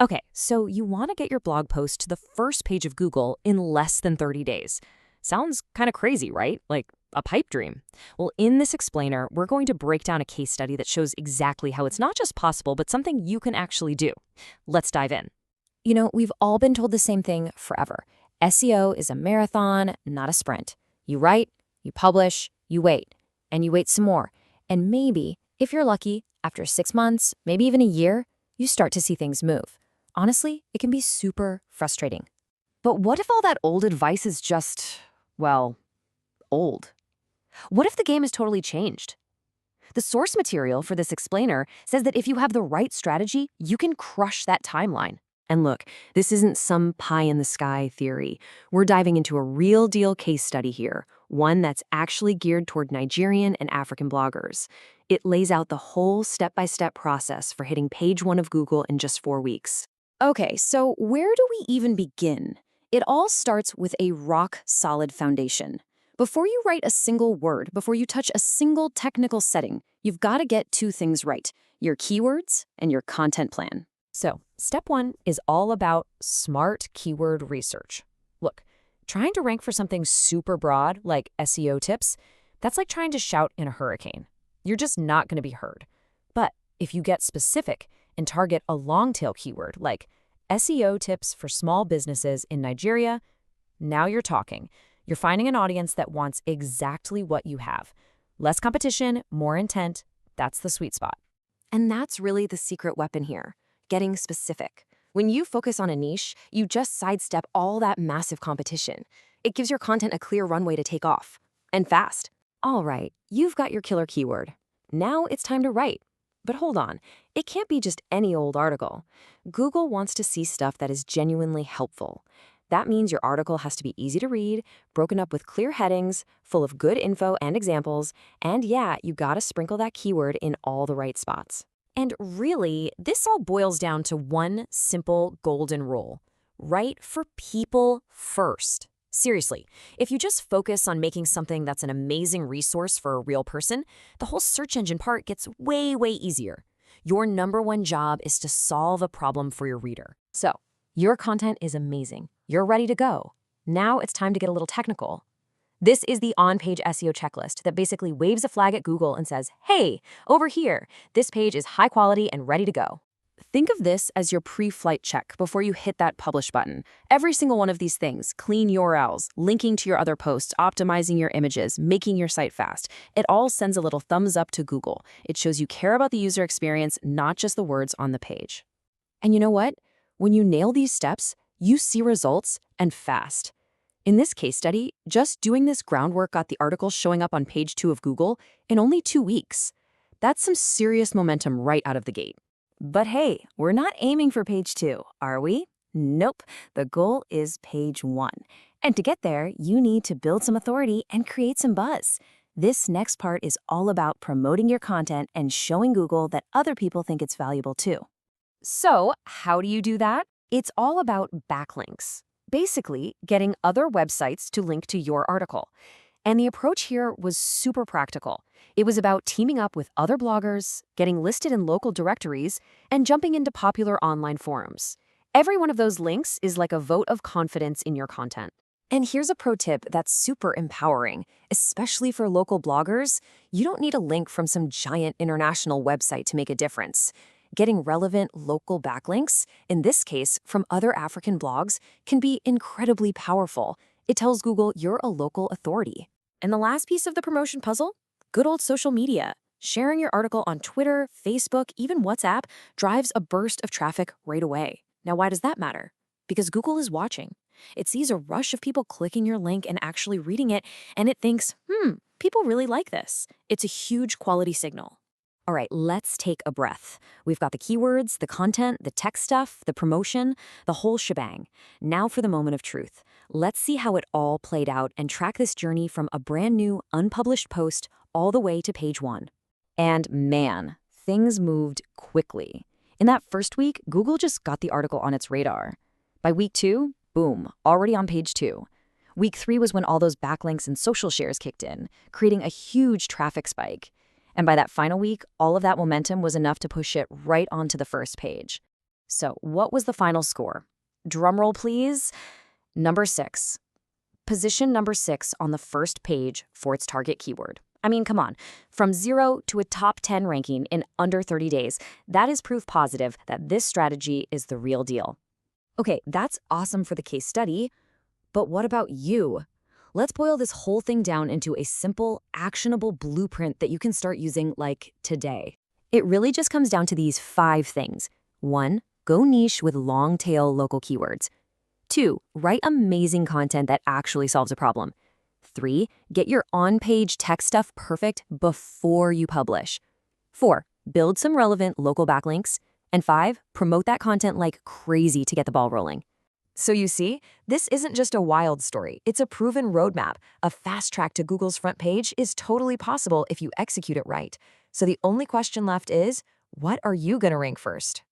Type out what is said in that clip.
Okay, so you want to get your blog post to the first page of Google in less than 30 days. Sounds kind of crazy, right? Like a pipe dream. Well, in this explainer, we're going to break down a case study that shows exactly how it's not just possible, but something you can actually do. Let's dive in. We've all been told the same thing forever. SEO is a marathon, not a sprint. You write, you publish, you wait, and you wait some more. And maybe, if you're lucky, after 6 months, maybe even a year, you start to see things move. Honestly, it can be super frustrating. But what if all that old advice is just, well, old? What if the game has totally changed? The source material for this explainer says that if you have the right strategy, you can crush that timeline. And look, this isn't some pie-in-the-sky theory. We're diving into a real-deal case study here, one that's actually geared toward Nigerian and African bloggers. It lays out the whole step-by-step process for hitting page 1 of Google in just 4 weeks. Okay, so where do we even begin? It all starts with a rock-solid foundation. Before you write a single word, before you touch a single technical setting, you've got to get 2 things right: your keywords and your content plan. So, step 1 is all about smart keyword research. Look, trying to rank for something super broad, like SEO tips, that's like trying to shout in a hurricane. You're just not going to be heard. But if you get specific and target a long-tail keyword, like SEO tips for small businesses in Nigeria, now you're talking. You're finding an audience that wants exactly what you have. Less competition, more intent, that's the sweet spot. And that's really the secret weapon here: getting specific. When you focus on a niche, you just sidestep all that massive competition. It gives your content a clear runway to take off. And fast. All right, you've got your killer keyword. Now it's time to write. But hold on, it can't be just any old article. Google wants to see stuff that is genuinely helpful. That means your article has to be easy to read, broken up with clear headings, full of good info and examples, and yeah, you gotta sprinkle that keyword in all the right spots. And really, this all boils down to one simple golden rule: write for people first. Seriously, if you just focus on making something that's an amazing resource for a real person, the whole search engine part gets way, way easier. Your #1 job is to solve a problem for your reader. So, your content is amazing. You're ready to go. Now it's time to get a little technical. This is the on-page SEO checklist that basically waves a flag at Google and says, hey, over here, this page is high quality and ready to go. Think of this as your pre-flight check before you hit that publish button. Every single one of these things: clean URLs, linking to your other posts, optimizing your images, making your site fast, it all sends a little thumbs up to Google. It shows you care about the user experience, not just the words on the page. And you know what? When you nail these steps, you see results, and fast. In this case study, just doing this groundwork got the article showing up on page 2 of Google in only 2 weeks. That's some serious momentum right out of the gate. But hey, we're not aiming for page 2, are we? Nope, the goal is page 1. And to get there, you need to build some authority and create some buzz. This next part is all about promoting your content and showing Google that other people think it's valuable too. So, how do you do that? It's all about backlinks. Basically, getting other websites to link to your article. And the approach here was super practical. It was about teaming up with other bloggers, getting listed in local directories, and jumping into popular online forums. Every one of those links is like a vote of confidence in your content. And here's a pro tip that's super empowering, especially for local bloggers. You don't need a link from some giant international website to make a difference. Getting relevant local backlinks, in this case from other African blogs, can be incredibly powerful. It tells Google you're a local authority. And the last piece of the promotion puzzle? Good old social media. Sharing your article on Twitter, Facebook, even WhatsApp drives a burst of traffic right away. Now, why does that matter? Because Google is watching. It sees a rush of people clicking your link and actually reading it, and it thinks, people really like this. It's a huge quality signal. All right, let's take a breath. We've got the keywords, the content, the tech stuff, the promotion, the whole shebang. Now for the moment of truth. Let's see how it all played out and track this journey from a brand new, unpublished post all the way to page 1. And man, things moved quickly. In that first week, Google just got the article on its radar. By week 2, boom, already on page 2. Week 3 was when all those backlinks and social shares kicked in, creating a huge traffic spike. And by that final week, all of that momentum was enough to push it right onto the first page. So, what was the final score? Drumroll, please. Number 6. Position number 6 on the first page for its target keyword. I mean, come on. From 0 to a top 10 ranking in under 30 days, that is proof positive that this strategy is the real deal. Okay, that's awesome for the case study, but what about you? Let's boil this whole thing down into a simple, actionable blueprint that you can start using like today. It really just comes down to these 5 things. 1. Go niche with long-tail local keywords. 2. Write amazing content that actually solves a problem. 3. Get your on-page tech stuff perfect before you publish. 4. Build some relevant local backlinks. And 5. Promote that content like crazy to get the ball rolling. So you see, this isn't just a wild story. It's a proven roadmap. A fast track to Google's front page is totally possible if you execute it right. So the only question left is, what are you going to rank first?